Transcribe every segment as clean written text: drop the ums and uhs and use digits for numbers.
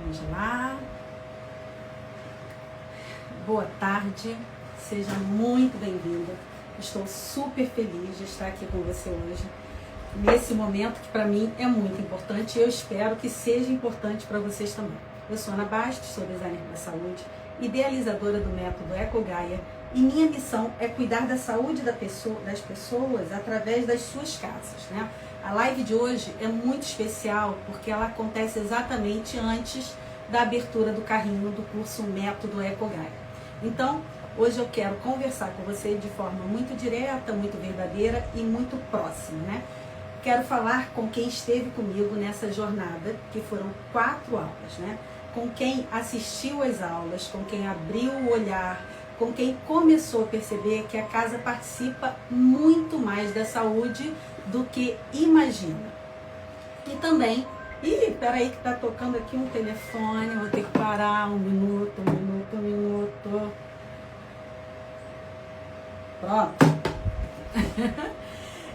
Vamos lá. Boa tarde, seja muito bem-vinda. Estou super feliz de estar aqui com você hoje, nesse momento que para mim é muito importante e eu espero que seja importante para vocês também. Eu sou Ana Bastos, sou designer da saúde, idealizadora do método EcoGaia e minha missão é cuidar da saúde das pessoas através das suas casas, né? A live de hoje é muito especial porque ela acontece exatamente antes da abertura do carrinho do curso Método EcoGaia. Então, hoje eu quero conversar com você de forma muito direta, muito verdadeira e muito próxima, né? Quero falar com quem esteve comigo nessa jornada, que foram 4 aulas, né? Com quem assistiu às aulas, com quem abriu o olhar, com quem começou a perceber que a casa participa muito mais da saúde do que imagina. E também, peraí que tá tocando aqui um telefone, vou ter que parar um minuto. Pronto.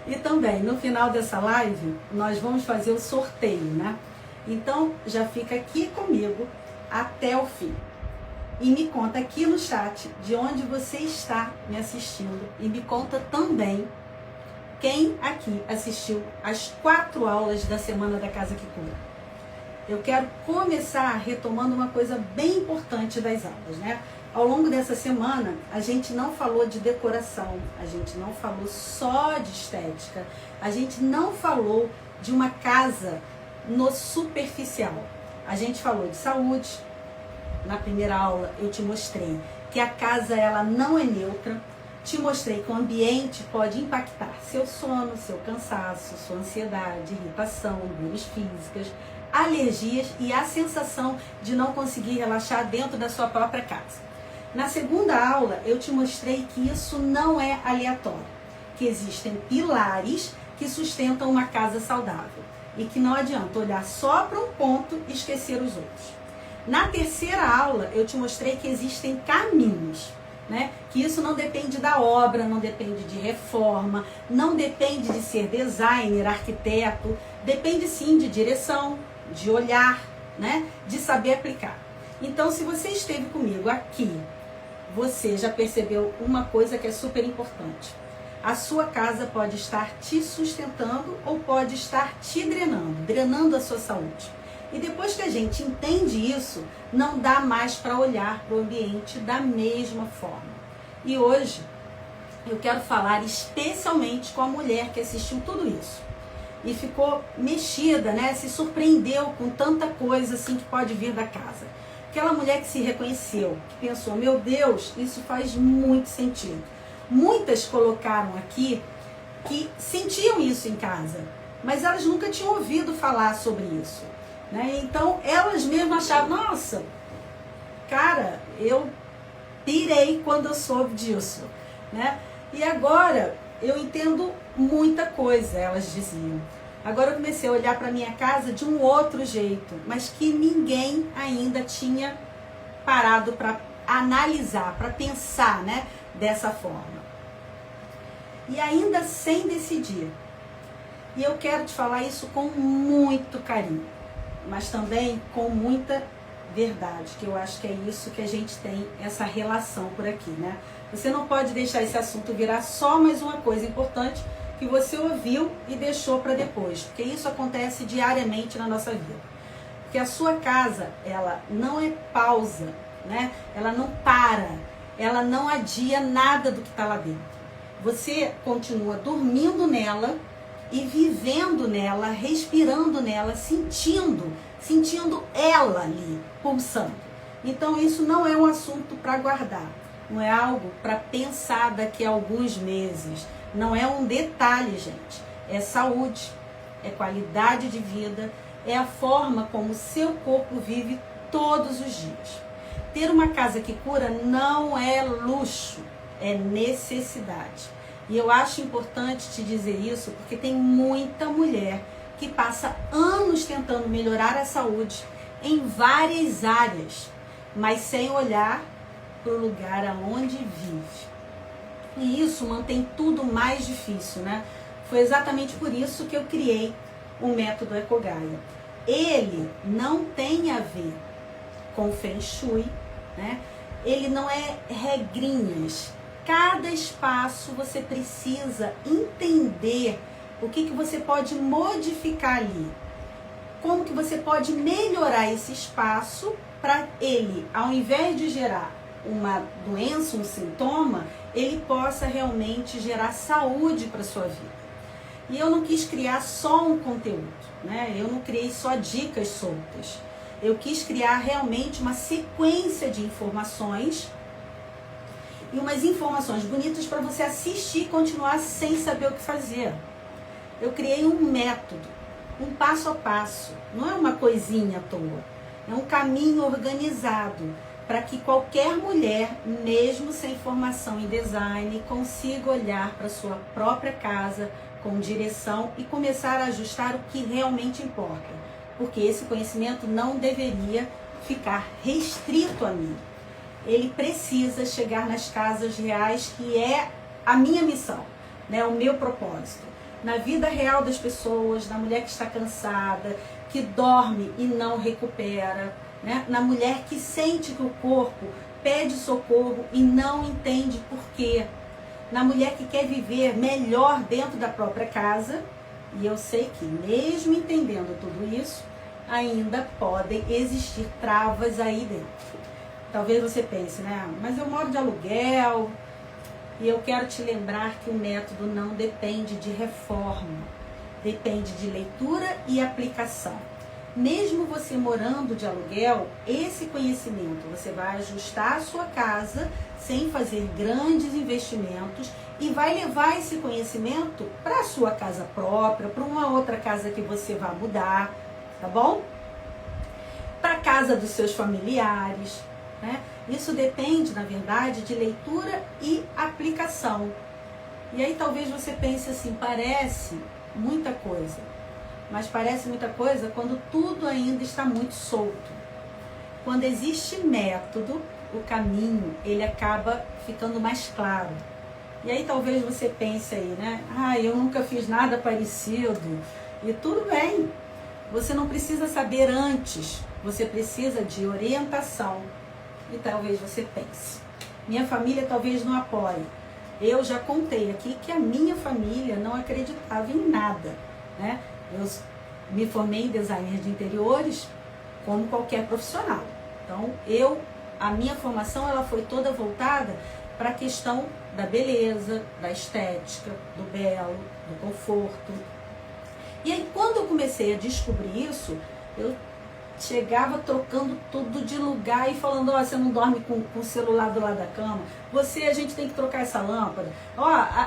E também, no final dessa live, nós vamos fazer o sorteio, né? Então, já fica aqui comigo até o fim. E me conta aqui no chat de onde você está me assistindo. E me conta também quem aqui assistiu às 4 aulas da Semana da Casa que Cura. Eu quero começar retomando uma coisa bem importante das aulas, né? Ao longo dessa semana, a gente não falou de decoração, a gente não falou só de estética, a gente não falou de uma casa no superficial. A gente falou de saúde. Na primeira aula eu te mostrei que a casa ela não é neutra, te mostrei que o ambiente pode impactar seu sono, seu cansaço, sua ansiedade, irritação, dores físicas, alergias e a sensação de não conseguir relaxar dentro da sua própria casa. Na segunda aula eu te mostrei que isso não é aleatório, que existem pilares que sustentam uma casa saudável e que não adianta olhar só para um ponto e esquecer os outros. Na terceira aula, eu te mostrei que existem caminhos, né? Que isso não depende da obra, não depende de reforma, não depende de ser designer, arquiteto, depende sim de direção, de olhar, né? De saber aplicar. Então, se você esteve comigo aqui, você já percebeu uma coisa que é super importante. A sua casa pode estar te sustentando ou pode estar te drenando a sua saúde. E depois que a gente entende isso, não dá mais para olhar para o ambiente da mesma forma. E hoje eu quero falar especialmente com a mulher que assistiu tudo isso e ficou mexida, né? Se surpreendeu com tanta coisa assim que pode vir da casa. Aquela mulher que se reconheceu, que pensou, meu Deus, isso faz muito sentido. Muitas colocaram aqui que sentiam isso em casa, mas elas nunca tinham ouvido falar sobre isso. Né? Então, elas mesmas achavam, nossa, cara, eu pirei quando eu soube disso. Né? E agora, eu entendo muita coisa, elas diziam. Agora eu comecei a olhar para minha casa de um outro jeito, mas que ninguém ainda tinha parado para analisar, para pensar, né, dessa forma. E ainda sem decidir. E eu quero te falar isso com muito carinho, mas também com muita verdade, que eu acho que é isso que a gente tem, essa relação por aqui, né? Você não pode deixar esse assunto virar só mais uma coisa importante que você ouviu e deixou para depois, porque isso acontece diariamente na nossa vida. Porque a sua casa, ela não é pausa, né? Ela não para, ela não adia nada do que está lá dentro. Você continua dormindo nela e vivendo nela, respirando nela, sentindo ela ali, pulsando. Então isso não é um assunto para guardar, não é algo para pensar daqui a alguns meses, não é um detalhe, gente. É saúde, é qualidade de vida, é a forma como o seu corpo vive todos os dias. Ter uma casa que cura não é luxo, é necessidade. E eu acho importante te dizer isso porque tem muita mulher que passa anos tentando melhorar a saúde em várias áreas, mas sem olhar para o lugar aonde vive. E isso mantém tudo mais difícil, né? Foi exatamente por isso que eu criei o método EcoGaia. Ele não tem a ver com Feng Shui, né? Ele não é regrinhas. Cada espaço você precisa entender o que você pode modificar ali. Como que você pode melhorar esse espaço para ele, ao invés de gerar uma doença, um sintoma, ele possa realmente gerar saúde para a sua vida. E eu não quis criar só um conteúdo, né? Eu não criei só dicas soltas. Eu quis criar realmente uma sequência de informações e umas informações bonitas para você assistir e continuar sem saber o que fazer. Eu criei um método, um passo a passo, não é uma coisinha à toa, é um caminho organizado para que qualquer mulher, mesmo sem formação em design, consiga olhar para sua própria casa com direção e começar a ajustar o que realmente importa, porque esse conhecimento não deveria ficar restrito a mim. Ele precisa chegar nas casas reais, que é a minha missão, né, o meu propósito. Na vida real das pessoas, na mulher que está cansada, que dorme e não recupera, né? Na mulher que sente que o corpo pede socorro e não entende por quê. Na mulher que quer viver melhor dentro da própria casa. E eu sei que mesmo entendendo tudo isso, ainda podem existir travas aí dentro. Talvez você pense, né? Mas eu moro de aluguel. E eu quero te lembrar que o método não depende de reforma, depende de leitura e aplicação. Mesmo você morando de aluguel, esse conhecimento você vai ajustar a sua casa sem fazer grandes investimentos e vai levar esse conhecimento para a sua casa própria, para uma outra casa que você vai mudar, tá bom? Para a casa dos seus familiares, né? Isso depende, na verdade, de leitura e aplicação. E aí talvez você pense assim, parece muita coisa, mas parece muita coisa quando tudo ainda está muito solto. Quando existe método, o caminho, ele acaba ficando mais claro. E aí talvez você pense aí, né? Eu nunca fiz nada parecido. E tudo bem. Você não precisa saber antes, você precisa de orientação. E talvez você pense, minha família talvez não apoie. Eu já contei aqui que a minha família não acreditava em nada, né? Eu me formei em designer de interiores como qualquer profissional. Então, a minha formação ela foi toda voltada para a questão da beleza, da estética, do belo, do conforto. E aí, quando eu comecei a descobrir isso, eu chegava trocando tudo de lugar e falando, você não dorme com o celular do lado da cama, a gente tem que trocar essa lâmpada,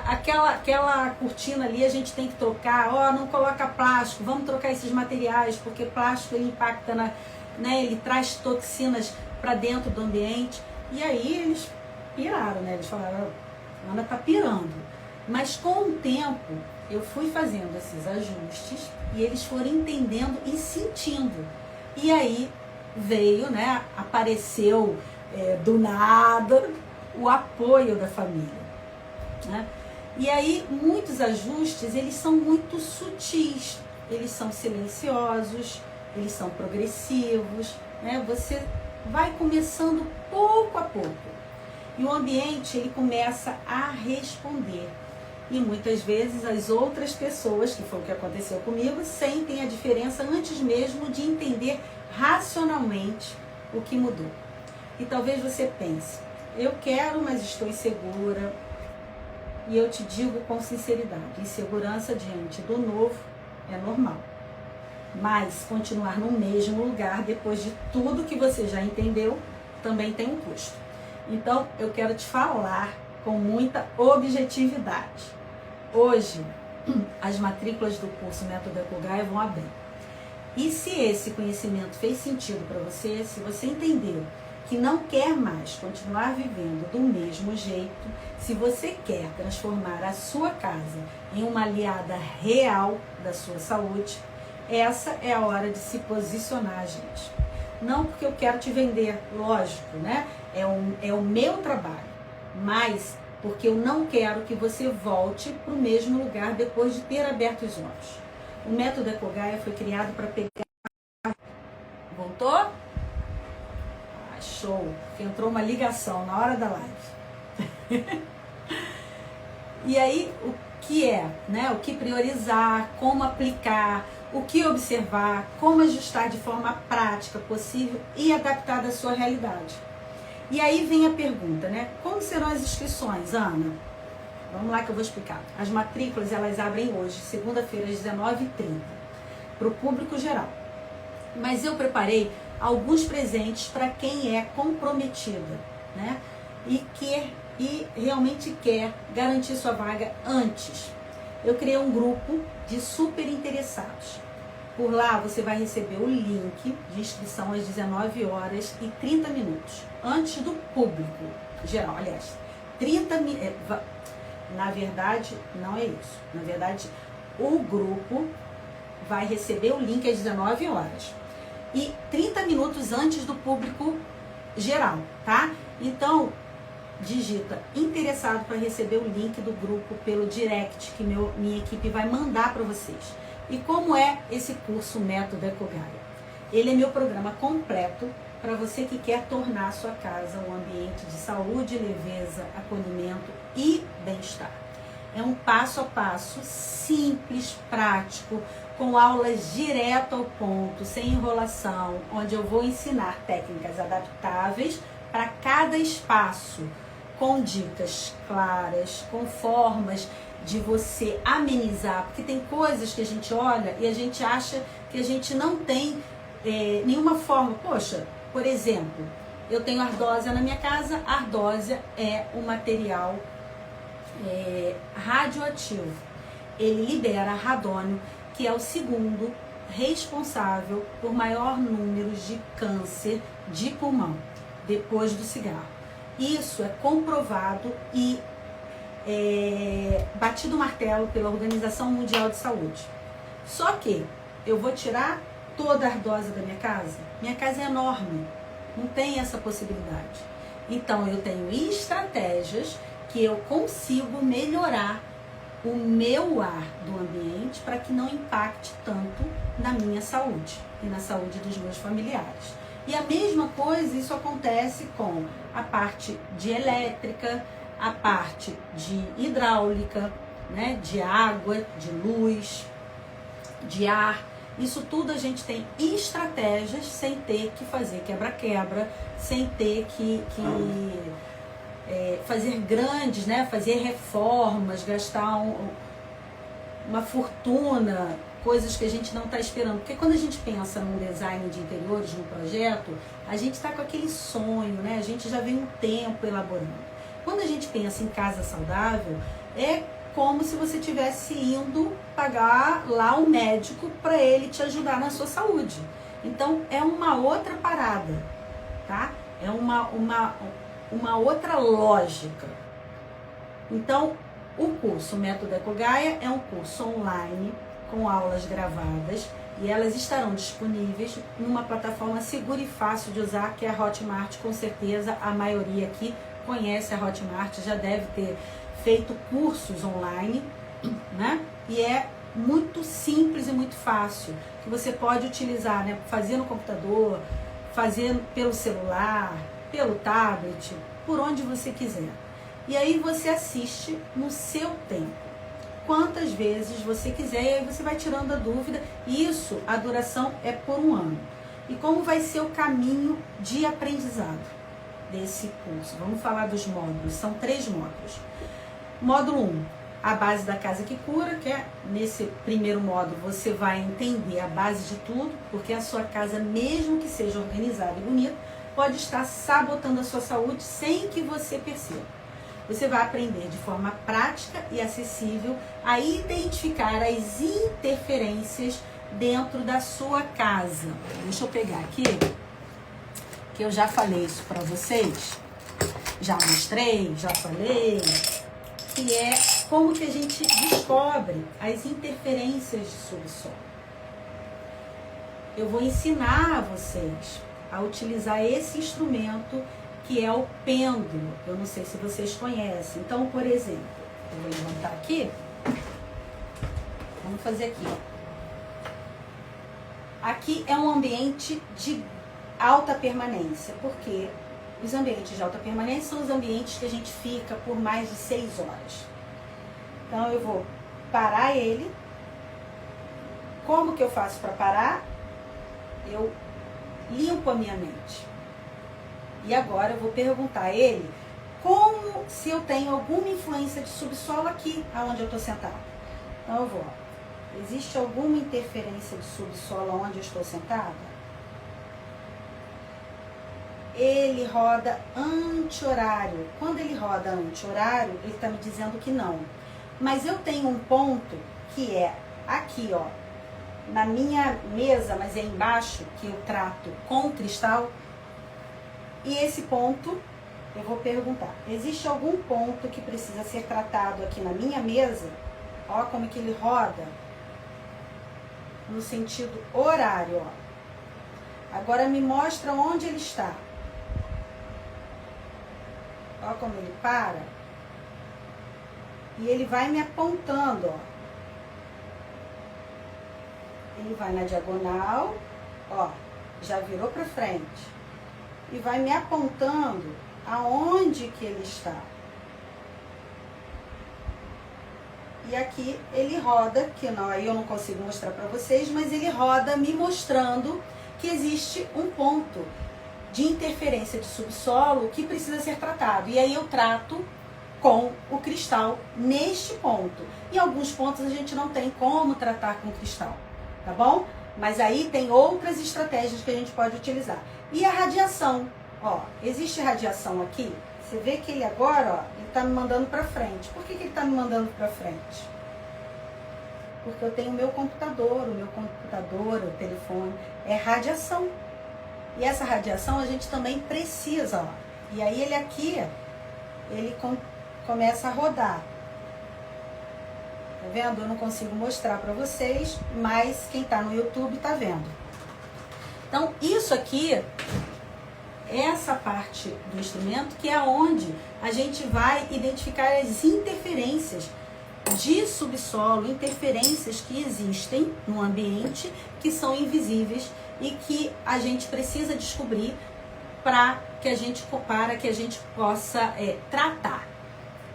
aquela cortina ali a gente tem que trocar, não coloca plástico, vamos trocar esses materiais, porque plástico ele impacta, ele traz toxinas para dentro do ambiente. E aí eles piraram, né? Eles falaram, Ana tá pirando. Mas com o tempo eu fui fazendo esses ajustes e eles foram entendendo e sentindo. E aí veio, né, apareceu do nada o apoio da família, né? E aí muitos ajustes, eles são muito sutis, eles são silenciosos, eles são progressivos, né? Você vai começando pouco a pouco e o ambiente ele começa a responder. E muitas vezes as outras pessoas, que foi o que aconteceu comigo, sentem a diferença antes mesmo de entender racionalmente o que mudou. E talvez você pense, eu quero, mas estou insegura. E eu te digo com sinceridade, insegurança diante do novo é normal. Mas continuar no mesmo lugar, depois de tudo que você já entendeu, também tem um custo. Então, eu quero te falar com muita objetividade. Hoje, as matrículas do curso Método Ecogaia vão abrir. E se esse conhecimento fez sentido para você, se você entendeu que não quer mais continuar vivendo do mesmo jeito, se você quer transformar a sua casa em uma aliada real da sua saúde, essa é a hora de se posicionar, gente. Não porque eu quero te vender, lógico, né? É o meu trabalho, mas porque eu não quero que você volte para o mesmo lugar depois de ter aberto os olhos. O método Ecogaia foi criado para pegar... Voltou? show, que entrou uma ligação na hora da live. E aí, o que é, né? O que priorizar, como aplicar, o que observar, como ajustar de forma prática possível e adaptada à sua realidade. E aí vem a pergunta, né? Como serão as inscrições, Ana? Vamos lá que eu vou explicar. As matrículas, elas abrem hoje, segunda-feira, às 19h30, para o público geral. Mas eu preparei alguns presentes para quem é comprometida, né? E realmente quer garantir sua vaga antes. Eu criei um grupo de super interessados. Por lá você vai receber o link de inscrição às 19h30, antes do público geral. Aliás, 30 minutos. Na verdade, não é isso. Na verdade, o grupo vai receber o link às 19h. E 30 minutos antes do público geral, tá? Então, digita interessado para receber o link do grupo pelo direct que minha equipe vai mandar para vocês. E como é esse curso Método Ecogaia? Ele é meu programa completo para você que quer tornar a sua casa um ambiente de saúde, leveza, acolhimento e bem-estar. É um passo a passo, simples, prático, com aulas direto ao ponto, sem enrolação, onde eu vou ensinar técnicas adaptáveis para cada espaço, com dicas claras, com formas de você amenizar, porque tem coisas que a gente olha e a gente acha que a gente não tem nenhuma forma. Poxa, por exemplo, eu tenho ardósia na minha casa. A ardósia é um material radioativo. Ele libera radônio, que é o segundo responsável por maior número de câncer de pulmão, depois do cigarro. Isso é comprovado e batido o martelo pela Organização Mundial de Saúde. Só que eu vou tirar toda a ardósia da minha casa? Minha casa é enorme, não tem essa possibilidade. Então eu tenho estratégias que eu consigo melhorar o meu ar do ambiente para que não impacte tanto na minha saúde e na saúde dos meus familiares. E a mesma coisa, isso acontece com a parte de elétrica, a parte de hidráulica, né, de água, de luz, de ar. Isso tudo a gente tem estratégias sem ter que fazer quebra-quebra, sem ter que fazer grandes, né, fazer reformas, gastar uma fortuna, coisas que a gente não está esperando. Porque quando a gente pensa num design de interiores, num projeto, a gente está com aquele sonho, né? A gente já vem um tempo elaborando. Quando a gente pensa em casa saudável, é como se você estivesse indo pagar lá um médico para ele te ajudar na sua saúde. Então, é uma outra parada, tá? É uma outra lógica. Então, o curso Método Ecogaia é um curso online com aulas gravadas e elas estarão disponíveis numa plataforma segura e fácil de usar, que é a Hotmart. Com certeza a maioria aqui conhece a Hotmart, já deve ter feito cursos online, né? E é muito simples e muito fácil, que você pode utilizar, né? Fazer no computador, fazer pelo celular, pelo tablet, por onde você quiser. E aí você assiste no seu tempo, quantas vezes você quiser, e aí você vai tirando a dúvida. Isso, a duração é por 1 ano. E como vai ser o caminho de aprendizado desse curso? Vamos falar dos módulos. São 3 módulos. Módulo 1, a base da casa que cura, que é nesse primeiro módulo você vai entender a base de tudo, porque a sua casa, mesmo que seja organizada e bonita, pode estar sabotando a sua saúde sem que você perceba. Você vai aprender de forma prática e acessível a identificar as interferências dentro da sua casa. Deixa eu pegar aqui, que eu já falei isso para vocês, já mostrei, já falei, que é como que a gente descobre as interferências de subsolo. Eu vou ensinar a vocês a utilizar esse instrumento, que é o pêndulo. Eu não sei se vocês conhecem. Então, por exemplo, eu vou levantar aqui. Vamos fazer aqui, ó. Aqui é um ambiente de alta permanência, porque os ambientes de alta permanência são os ambientes que a gente fica por mais de 6 horas. Então eu vou parar ele. Como que eu faço para parar? Eu limpo a minha mente. E agora eu vou perguntar a ele como se eu tenho alguma influência de subsolo aqui, aonde eu estou sentada. Então eu vou, existe alguma interferência de subsolo onde eu estou sentada? Ele roda anti-horário. Quando ele roda anti-horário, ele está me dizendo que não. Mas eu tenho um ponto que é aqui, ó, na minha mesa, mas é embaixo, que eu trato com cristal. E esse ponto, eu vou perguntar, existe algum ponto que precisa ser tratado aqui na minha mesa? Ó como que ele roda no sentido horário, ó. Agora me mostra onde ele está. Ó como ele para. E ele vai me apontando, ó. Ele vai na diagonal, ó, já virou para frente. E vai me apontando aonde que ele está. E aqui ele roda, que não, aí eu não consigo mostrar para vocês, mas ele roda me mostrando que existe um ponto de interferência de subsolo que precisa ser tratado. E aí eu trato com o cristal neste ponto. Em alguns pontos a gente não tem como tratar com cristal, tá bom? Mas aí tem outras estratégias que a gente pode utilizar. E a radiação, ó, existe radiação aqui. Você vê que ele agora, ó, ele tá me mandando para frente. Por que ele tá me mandando para frente? Porque eu tenho o meu computador, o telefone, é radiação. E essa radiação a gente também precisa, ó. E aí ele aqui, ele começa a rodar. Tá vendo? Eu não consigo mostrar para vocês, mas quem tá no YouTube tá vendo. Então, isso aqui, essa parte do instrumento, que é onde a gente vai identificar as interferências de subsolo, interferências que existem no ambiente, que são invisíveis e que a gente precisa descobrir para que a gente possa tratar.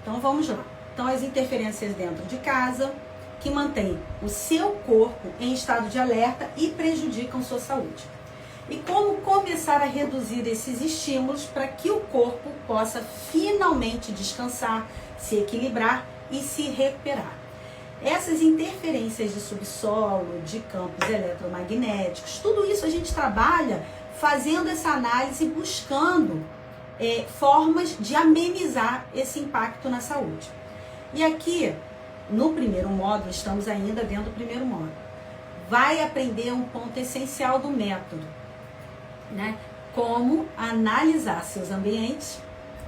Então, vamos lá. Então, as interferências dentro de casa, que mantêm o seu corpo em estado de alerta e prejudicam sua saúde. E como começar a reduzir esses estímulos para que o corpo possa finalmente descansar, se equilibrar e se recuperar. Essas interferências de subsolo, de campos eletromagnéticos, tudo isso a gente trabalha fazendo essa análise, buscando formas de amenizar esse impacto na saúde. E aqui, no primeiro módulo, estamos ainda dentro do primeiro módulo, vai aprender um ponto essencial do método, né? Como analisar seus ambientes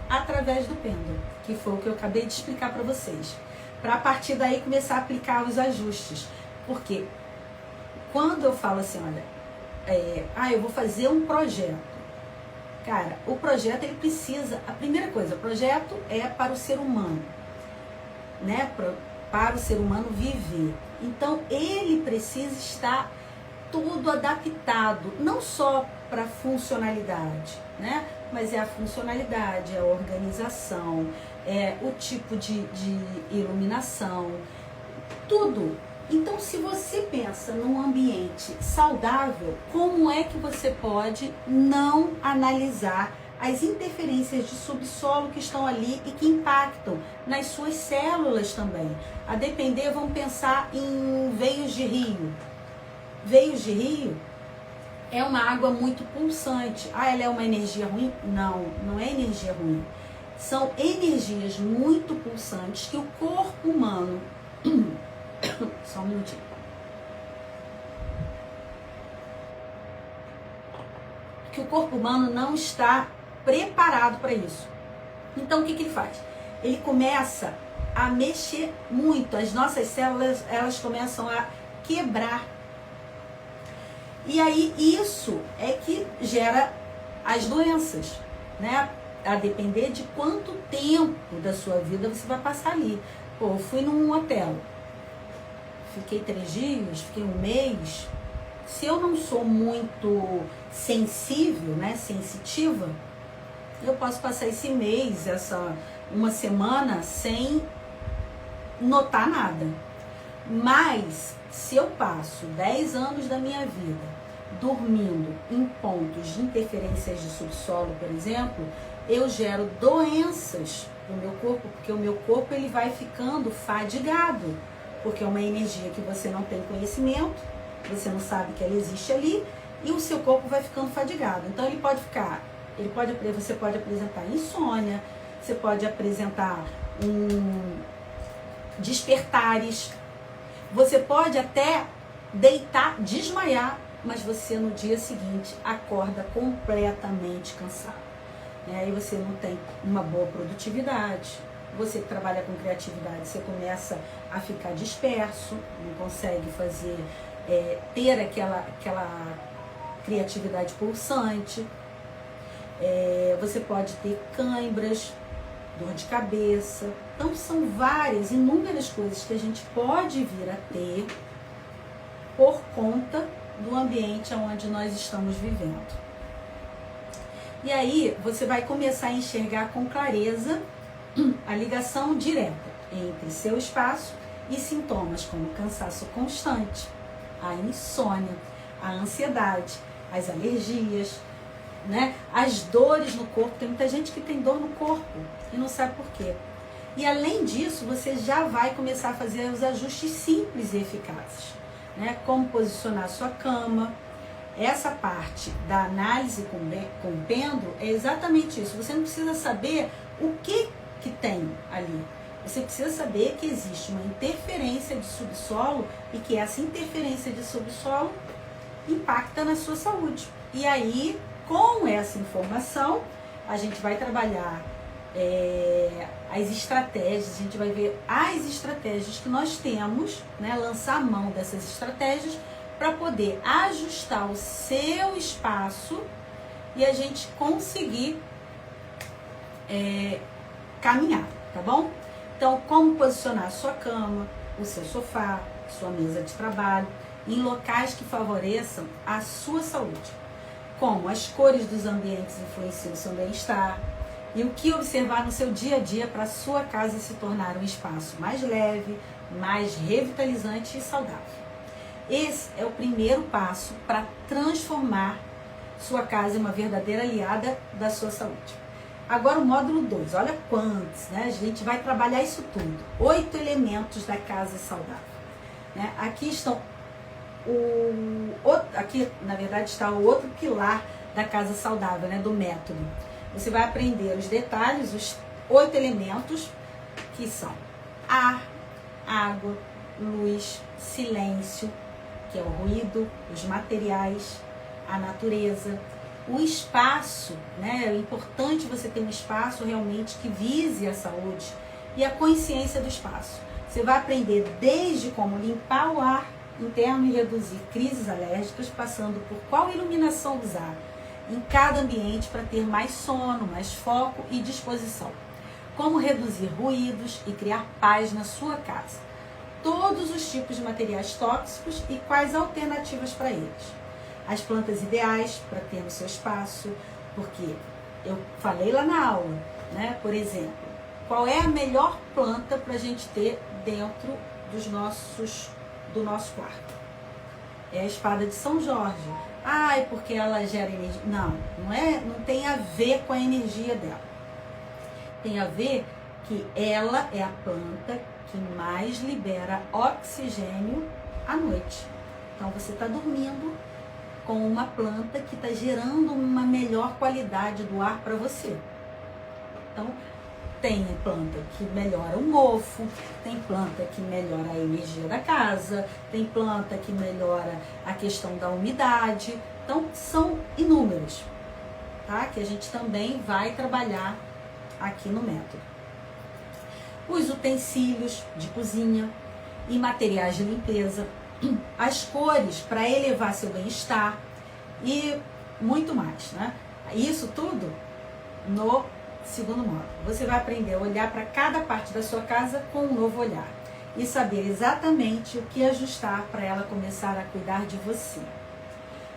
através do pêndulo, que foi o que eu acabei de explicar para vocês. Para a partir daí começar a aplicar os ajustes. Porque quando eu falo assim, olha, eu vou fazer um projeto. Cara, o projeto ele precisa, a primeira coisa, o projeto é para o ser humano, né? Para o ser humano viver. Então ele precisa estar tudo adaptado, não só para funcionalidade, né? Mas é a funcionalidade, é a organização, é o tipo de iluminação, tudo. Então, se você pensa num ambiente saudável, como é que você pode não analisar as interferências de subsolo que estão ali e que impactam nas suas células também? A depender, vamos pensar em veios de rio. Veios de rio é uma água muito pulsante. Ela é uma energia ruim? Não, não é energia ruim. São energias muito pulsantes que o corpo humano... Só um minutinho. Que o corpo humano não está preparado para isso. Então, o que ele faz? Ele começa a mexer muito. As nossas células, elas começam a quebrar. E aí, isso é que gera as doenças, né? A depender de quanto tempo da sua vida você vai passar ali. Pô, eu fui num hotel. Fiquei 3 dias, fiquei 1 mês. Se eu não sou muito sensível, né, sensitiva, eu posso passar esse mês, uma semana sem notar nada. Mas se eu passo 10 anos da minha vida dormindo em pontos de interferências de subsolo, por exemplo, eu gero doenças no meu corpo, porque o meu corpo ele vai ficando fadigado, porque é uma energia que você não tem conhecimento, você não sabe que ela existe ali, e o seu corpo vai ficando fadigado. Então você pode apresentar insônia, você pode apresentar despertares, você pode até deitar, desmaiar, mas você no dia seguinte acorda completamente cansado. Aí você não tem uma boa produtividade, você que trabalha com criatividade, você começa a ficar disperso, não consegue ter aquela criatividade pulsante, você pode ter cãibras, dor de cabeça. Então são inúmeras coisas que a gente pode vir a ter por conta do ambiente onde nós estamos vivendo. E aí você vai começar a enxergar com clareza a ligação direta entre seu espaço e sintomas como cansaço constante, a insônia, a ansiedade, as alergias, né? As dores no corpo. Tem muita gente que tem dor no corpo e não sabe por quê. E além disso, você já vai começar a fazer os ajustes simples e eficazes, né? Como posicionar a sua cama. Essa parte da análise com pêndulo é exatamente isso. Você não precisa saber o que tem ali. Você precisa saber que existe uma interferência de subsolo e que essa interferência de subsolo impacta na sua saúde. E aí, com essa informação, a gente vai trabalhar as estratégias, a gente vai ver as estratégias que nós temos, né, lançar a mão dessas estratégias para poder ajustar o seu espaço e a gente conseguir caminhar, tá bom? Então, como posicionar a sua cama, o seu sofá, sua mesa de trabalho, em locais que favoreçam a sua saúde. Como as cores dos ambientes influenciam o seu bem-estar e o que observar no seu dia a dia para a sua casa se tornar um espaço mais leve, mais revitalizante e saudável. Esse é o primeiro passo para transformar sua casa em uma verdadeira aliada da sua saúde. Agora o módulo 2, olha quantos, né? A gente vai trabalhar isso tudo. 8 elementos da casa saudável, né? Aqui estão aqui na verdade está o outro pilar da casa saudável, né? Do método. Você vai aprender os detalhes, os 8 elementos que são ar, água, luz, silêncio, que é o ruído, os materiais, a natureza, o espaço, né? É importante você ter um espaço realmente que vise a saúde e a consciência do espaço. Você vai aprender desde como limpar o ar interno e reduzir crises alérgicas, passando por qual iluminação usar em cada ambiente para ter mais sono, mais foco e disposição. Como reduzir ruídos e criar paz na sua casa. Todos os tipos de materiais tóxicos e quais alternativas para eles. As plantas ideais para ter no seu espaço, porque eu falei lá na aula, né? Por exemplo, qual é a melhor planta para a gente ter dentro do nosso quarto? É a espada de São Jorge. Ah, é porque ela gera energia. Não tem a ver com a energia dela. Tem a ver que ela é a planta que mais libera oxigênio à noite. Então você está dormindo com uma planta que está gerando uma melhor qualidade do ar para você. Então, tem planta que melhora o mofo, tem planta que melhora a energia da casa, tem planta que melhora a questão da umidade. Então, são inúmeros, tá? Que a gente também vai trabalhar aqui no método. Os utensílios de cozinha e materiais de limpeza, as cores para elevar seu bem-estar e muito mais, né? Isso tudo no segundo módulo. Você vai aprender a olhar para cada parte da sua casa com um novo olhar e saber exatamente o que ajustar para ela começar a cuidar de você.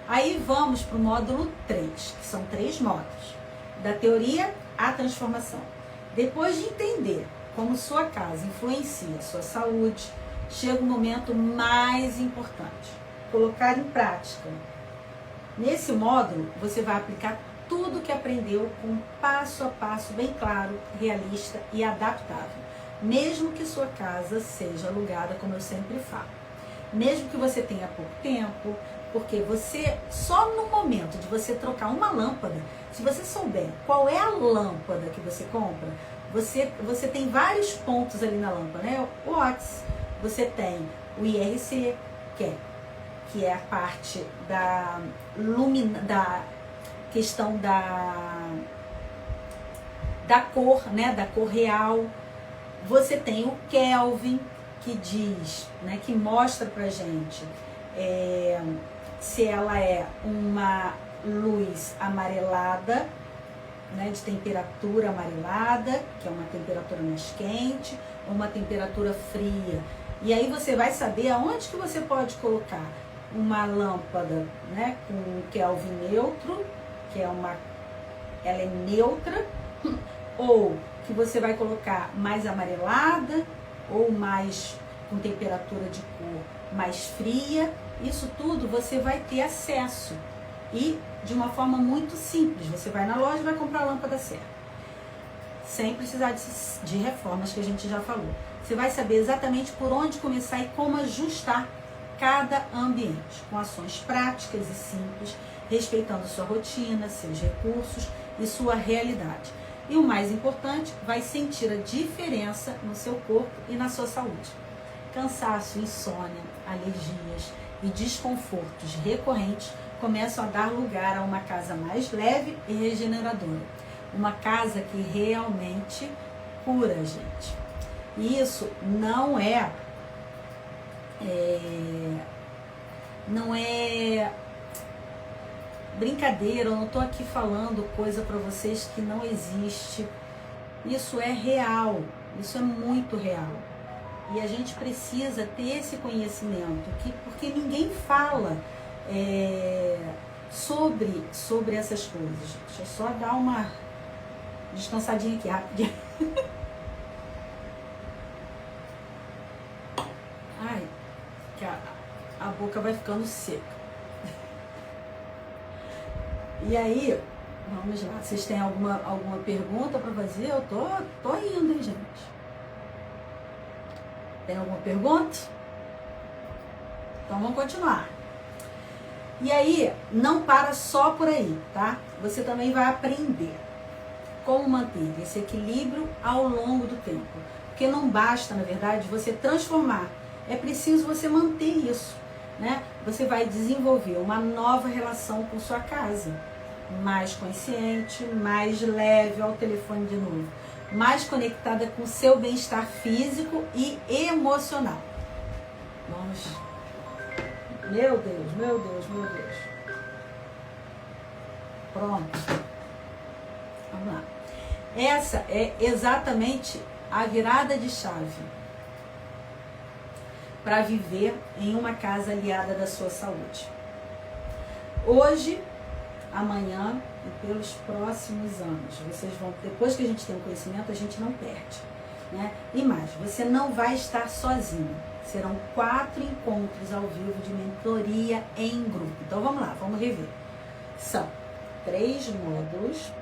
Aí vamos para o módulo 3, que são 3 módulos, da teoria à transformação. Depois de entender como sua casa influencia a sua saúde, chega o momento mais importante, colocar em prática. Nesse módulo, você vai aplicar tudo que aprendeu com um passo a passo bem claro, realista e adaptável. Mesmo que sua casa seja alugada, como eu sempre falo. Mesmo que você tenha pouco tempo, porque você, só no momento de você trocar uma lâmpada, se você souber qual é a lâmpada que você compra, você tem vários pontos ali na lâmpada, né? O Watts, você tem o IRC, que é a parte da questão da cor, né? Da cor real. Você tem o Kelvin, que diz, né? Que mostra pra gente se ela é uma luz amarelada, né, de temperatura amarelada, que é uma temperatura mais quente, ou uma temperatura fria. E aí você vai saber aonde que você pode colocar uma lâmpada, né, com Kelvin neutro, que ela é neutra, ou que você vai colocar mais amarelada, ou mais com temperatura de cor mais fria. Isso tudo você vai ter acesso e de uma forma muito simples. Você vai na loja e vai comprar a lâmpada certa, sem precisar de reformas, que a gente já falou. Você vai saber exatamente por onde começar e como ajustar cada ambiente, com ações práticas e simples, respeitando sua rotina, seus recursos e sua realidade. E o mais importante, vai sentir a diferença no seu corpo e na sua saúde. Cansaço, insônia, alergias e desconfortos recorrentes começam a dar lugar a uma casa mais leve e regeneradora. Uma casa que realmente cura a gente. E isso não é brincadeira, eu não estou aqui falando coisa para vocês que não existe. Isso é real, isso é muito real. E a gente precisa ter esse conhecimento, porque ninguém fala sobre essas coisas. Deixa eu só dar uma descansadinha aqui, rapidinho. Ai, que a boca vai ficando seca. E aí, vamos lá. Vocês têm alguma pergunta para fazer? Eu tô indo, hein, gente? Tem alguma pergunta? Então vamos continuar. E aí, não para só por aí, tá? Você também vai aprender como manter esse equilíbrio ao longo do tempo. Porque não basta, na verdade, você transformar. É preciso você manter isso, né? Você vai desenvolver uma nova relação com sua casa. Mais consciente, mais leve, ao telefone de novo. Mais conectada com o seu bem-estar físico e emocional. Vamos. Meu Deus, meu Deus, meu Deus. Pronto. Vamos lá. Essa é exatamente a virada de chave para viver em uma casa aliada da sua saúde. Hoje, amanhã e pelos próximos anos. Vocês vão, depois que a gente tem o conhecimento, a gente não perde, né? E mais, você não vai estar sozinho. Serão 4 encontros ao vivo de mentoria em grupo. Então vamos lá, vamos rever. São 3 módulos.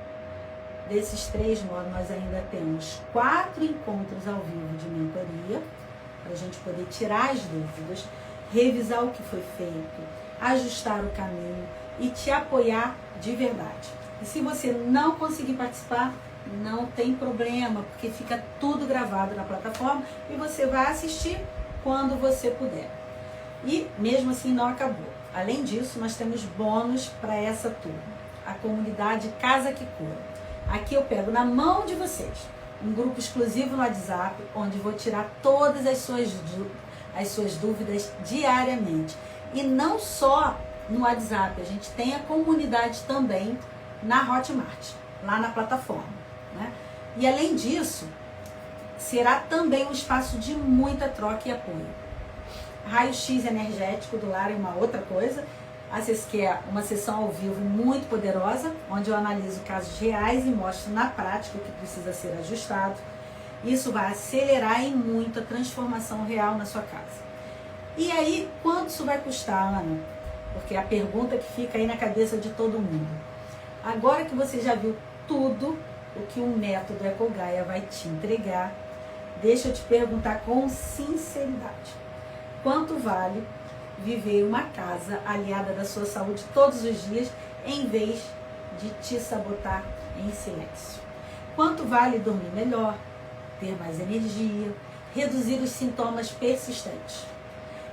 Desses 3 módulos nós ainda temos 4 encontros ao vivo de mentoria, para a gente poder tirar as dúvidas, revisar o que foi feito, ajustar o caminho e te apoiar de verdade. E se você não conseguir participar, não tem problema, porque fica tudo gravado na plataforma e você vai assistir quando você puder. E mesmo assim não acabou. Além disso, nós temos bônus para essa turma. A comunidade Casa que Cura. Aqui eu pego na mão de vocês um grupo exclusivo no WhatsApp, onde vou tirar todas as suas dúvidas diariamente. E não só no WhatsApp, a gente tem a comunidade também na Hotmart, lá na plataforma, né? E além disso, será também um espaço de muita troca e apoio. Raio-X energético do lar é uma outra coisa, que é uma sessão ao vivo muito poderosa, onde eu analiso casos reais e mostro na prática o que precisa ser ajustado. Isso vai acelerar em muito a transformação real na sua casa. E aí, quanto isso vai custar, Ana? Porque é a pergunta que fica aí na cabeça de todo mundo. Agora que você já viu tudo o que o método Ecogaia vai te entregar, deixa eu te perguntar com sinceridade. Quanto vale viver uma casa aliada da sua saúde todos os dias, em vez de te sabotar em silêncio? Quanto vale dormir melhor, ter mais energia, reduzir os sintomas persistentes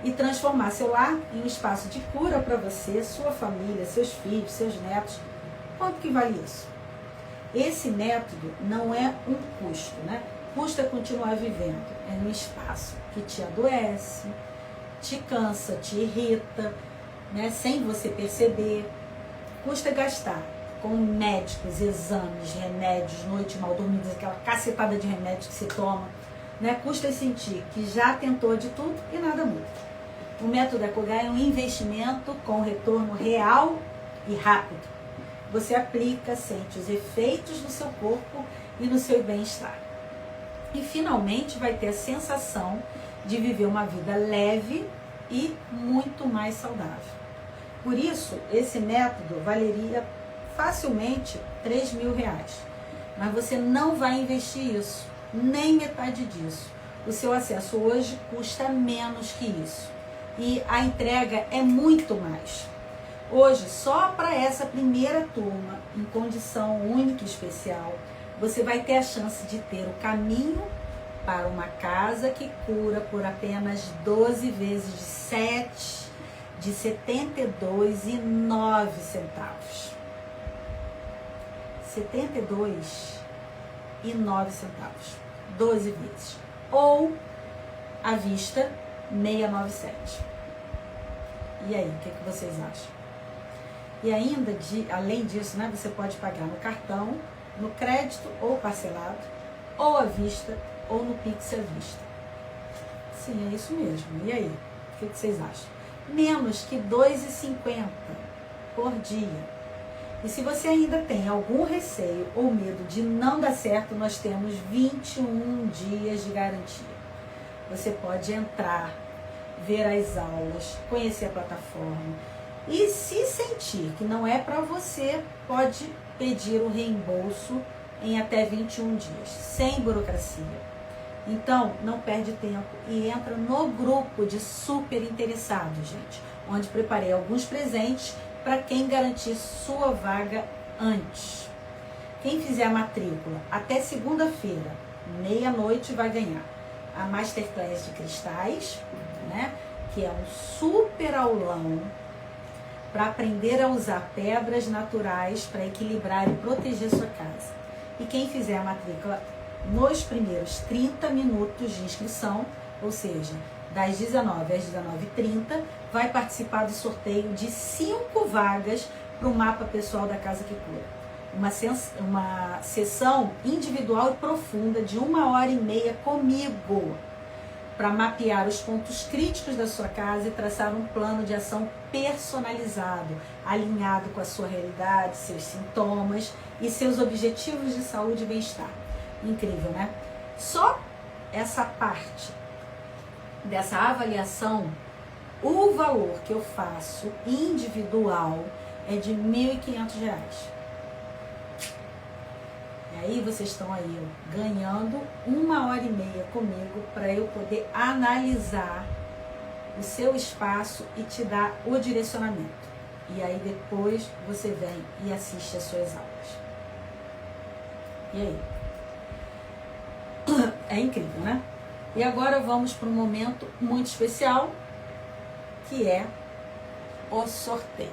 e transformar seu lar em um espaço de cura para você, sua família, seus filhos, seus netos? Quanto que vale isso? Esse método não é um custo, né? Custo é continuar vivendo. É um espaço que te adoece, te cansa, te irrita, né? Sem você perceber. Custa gastar com médicos, exames, remédios, noite mal dormidas, aquela cacetada de remédios que se toma, né? Custa sentir que já tentou de tudo e nada muda. O método Ecogaia é um investimento com retorno real e rápido. Você aplica, sente os efeitos no seu corpo e no seu bem-estar. E finalmente vai ter a sensação de viver uma vida leve e muito mais saudável. Por isso, esse método valeria facilmente R$3.000. Mas você não vai investir isso, nem metade disso. O seu acesso hoje custa menos que isso. E a entrega é muito mais. Hoje, só para essa primeira turma, em condição única e especial, você vai ter a chance de ter o caminho para uma casa que cura por apenas 12 vezes de R$ 72,09. R$ 72,09. 12 vezes. Ou, à vista, R$ 697. E aí, o que vocês acham? E ainda, além disso, né, você pode pagar no cartão, no crédito ou parcelado, ou à vista, ou no Pix à vista. Sim, é isso mesmo. E aí? O que vocês acham? Menos que R$ 2,50 por dia. E se você ainda tem algum receio ou medo de não dar certo, nós temos 21 dias de garantia. Você pode entrar, ver as aulas, conhecer a plataforma. E se sentir que não é para você, pode pedir o reembolso em até 21 dias, sem burocracia. Então, não perde tempo e entra no grupo de super interessados, gente, onde preparei alguns presentes para quem garantir sua vaga antes. Quem fizer a matrícula até segunda-feira, meia-noite, vai ganhar a Masterclass de Cristais, né, que é um super aulão para aprender a usar pedras naturais para equilibrar e proteger sua casa. E quem fizer a matrícula nos primeiros 30 minutos de inscrição, ou seja, das 19 às 19h30, vai participar do sorteio de 5 vagas para o mapa pessoal da Casa que Cura. Uma sessão individual e profunda de 1h30 comigo, para mapear os pontos críticos da sua casa e traçar um plano de ação personalizado, alinhado com a sua realidade, seus sintomas e seus objetivos de saúde e bem-estar. Incrível, né? Só essa parte dessa avaliação, o valor que eu faço individual é de R$ 1.500. E aí vocês estão aí ganhando 1h30 comigo para eu poder analisar o seu espaço e te dar o direcionamento. E aí depois você vem e assiste as suas aulas. E aí? É incrível, né? E agora vamos para um momento muito especial, que é o sorteio.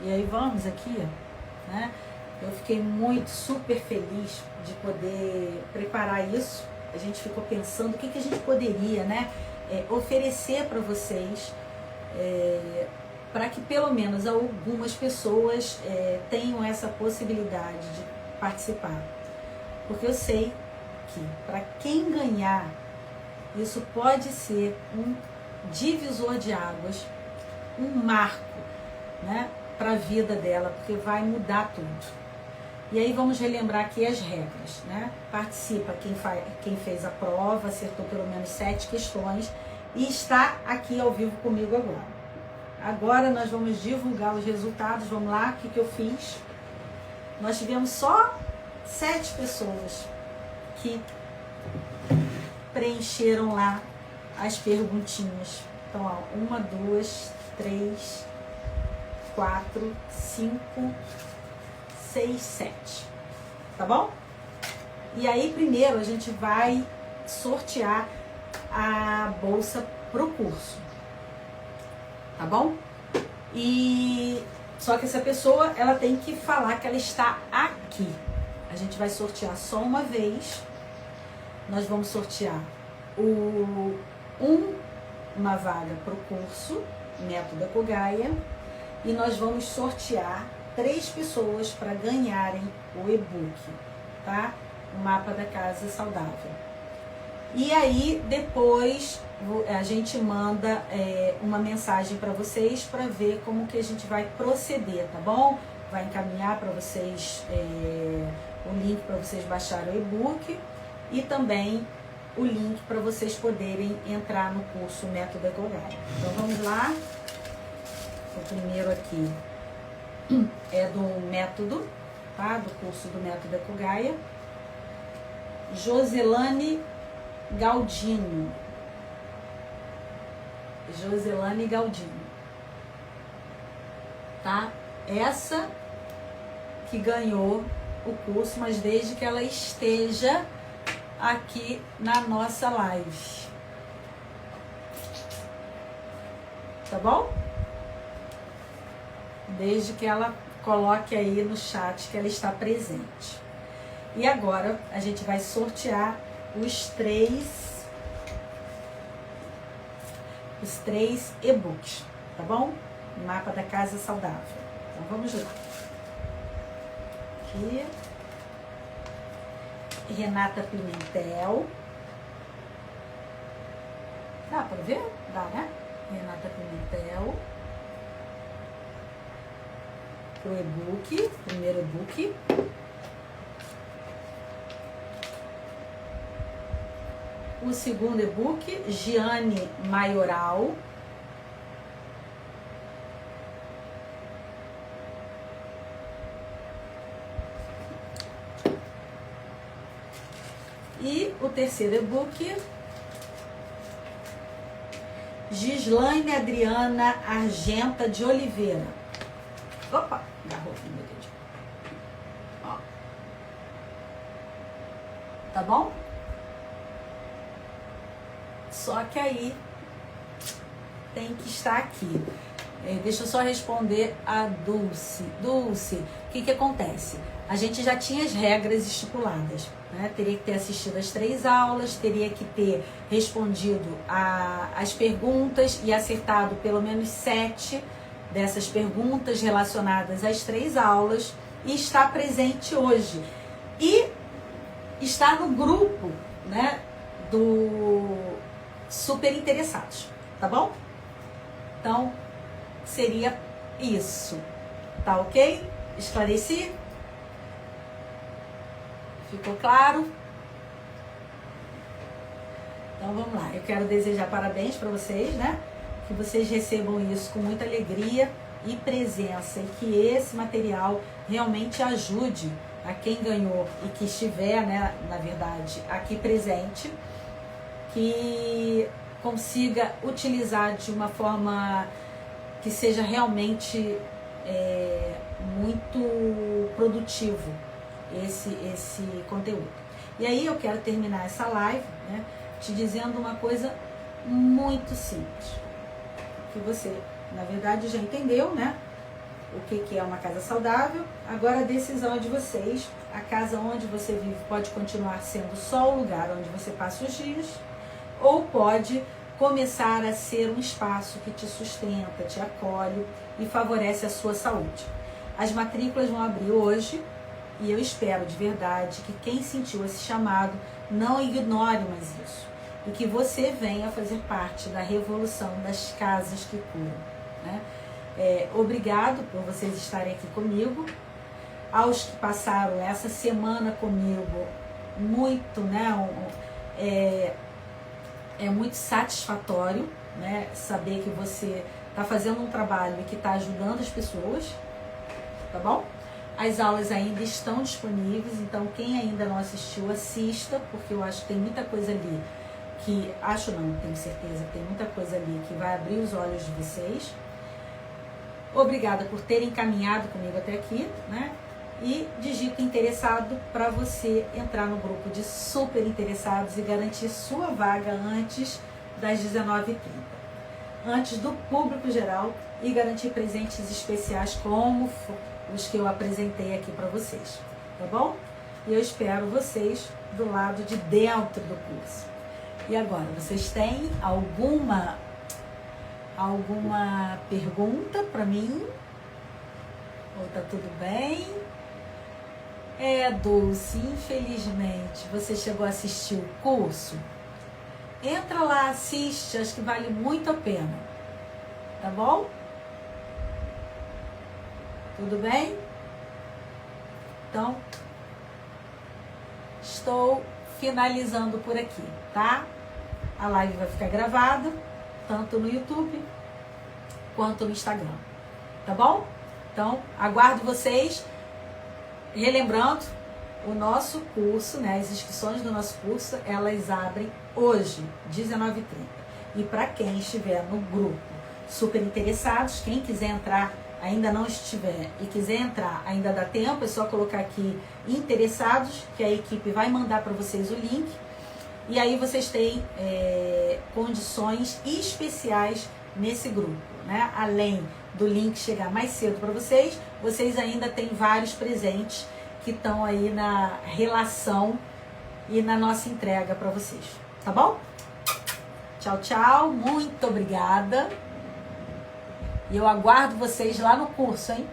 E aí vamos aqui, né? Eu fiquei super feliz de poder preparar isso. A gente ficou pensando o que a gente poderia, né, oferecer para vocês, para que pelo menos algumas pessoas tenham essa possibilidade de participar. Porque eu sei que para quem ganhar, isso pode ser um divisor de águas, um marco né, para a vida dela, porque vai mudar tudo. E aí vamos relembrar aqui as regras, né? Participa quem fez a prova, acertou pelo menos 7 questões e está aqui ao vivo comigo agora. Agora nós vamos divulgar os resultados. Vamos lá, o que eu fiz? Nós tivemos só 7 pessoas que preencheram lá as perguntinhas. Então, ó, 1, 2, 3, 4, 5, 6, 7. Tá bom? E aí, primeiro, a gente vai sortear a bolsa pro curso. Tá bom? E só que essa pessoa, ela tem que falar que ela está aqui. A gente vai sortear só uma vez. Nós vamos sortear uma vaga pro curso Método Ecogaia e nós vamos sortear 3 pessoas para ganharem o e-book, tá? O Mapa da Casa Saudável. E aí, depois, a gente manda uma mensagem para vocês para ver como que a gente vai proceder, tá bom? Vai encaminhar para vocês o link para vocês baixarem o e-book e também o link para vocês poderem entrar no curso Método Ecogaia. Então, vamos lá. O primeiro aqui é do método, tá? Do curso do Método Ecogaia. Joselane Galdino. Joselane Galdino. Tá? Essa que ganhou o curso, mas desde que ela esteja aqui na nossa live. Tá bom? Desde que ela coloque aí no chat que ela está presente. E agora a gente vai sortear os 3 e-books, tá bom? Mapa da Casa Saudável. Então vamos lá. Aqui. Renata Pimentel. Dá para ver? Dá, né? Renata Pimentel. O e-book, primeiro e-book. O segundo e-book, Giane Maioral. E o terceiro e-book, Gislaine Adriana Argenta de Oliveira. Opa, agarrou aqui no meu dedinho. Ó. Tá bom? Só que aí tem que estar aqui. Deixa eu só responder a Dulce. Dulce, o que acontece? A gente já tinha as regras estipuladas, né? Teria que ter assistido as 3 aulas, teria que ter respondido as perguntas e acertado pelo menos 7 dessas perguntas relacionadas às 3 aulas e estar presente hoje. E estar no grupo, né, do Super Interessados, tá bom? Então, seria isso. Tá ok? Esclareci? Ficou claro? Então vamos lá. Eu quero desejar parabéns para vocês, né? Que vocês recebam isso com muita alegria e presença e que esse material realmente ajude a quem ganhou e que estiver, né, na verdade, aqui presente, que consiga utilizar de uma forma que seja realmente muito produtivo esse conteúdo. E aí eu quero terminar essa live, né, te dizendo uma coisa muito simples, que você, na verdade, já entendeu, né, o que é uma casa saudável. Agora a decisão é de vocês. A casa onde você vive pode continuar sendo só o lugar onde você passa os dias, ou pode começar a ser um espaço que te sustenta, te acolhe e favorece a sua saúde. As matrículas vão abrir hoje e eu espero de verdade que quem sentiu esse chamado não ignore mais isso e que você venha fazer parte da revolução das casas que curam, né? Obrigado por vocês estarem aqui comigo. Aos que passaram essa semana comigo, muito, né? É muito satisfatório, né? Saber que você está fazendo um trabalho e que está ajudando as pessoas, tá bom? As aulas ainda estão disponíveis, então quem ainda não assistiu, assista, porque eu acho que tem muita coisa ali que... Acho não, tenho certeza que tem muita coisa ali que vai abrir os olhos de vocês. Obrigada por terem caminhado comigo até aqui, né? E digita interessado para você entrar no grupo de super interessados e garantir sua vaga antes das 19h30. Antes do público geral e garantir presentes especiais como os que eu apresentei aqui para vocês, tá bom? E eu espero vocês do lado de dentro do curso. E agora, vocês têm alguma pergunta para mim? Ou tá tudo bem? Dulce, infelizmente, você chegou a assistir o curso? Entra lá, assiste, acho que vale muito a pena. Tá bom? Tudo bem? Então, estou finalizando por aqui, tá? A live vai ficar gravada, tanto no YouTube quanto no Instagram. Tá bom? Então, aguardo vocês. Relembrando, o nosso curso, né, as inscrições do nosso curso, elas abrem hoje, 19h30. E para quem estiver no grupo super interessados, quem quiser entrar, ainda não estiver e quiser entrar, ainda dá tempo, é só colocar aqui interessados, que a equipe vai mandar para vocês o link. E aí vocês têm condições especiais nesse grupo, né? Além do link chegar mais cedo para vocês, vocês ainda têm vários presentes que estão aí na relação e na nossa entrega para vocês, tá bom? Tchau, tchau, muito obrigada. E eu aguardo vocês lá no curso, hein?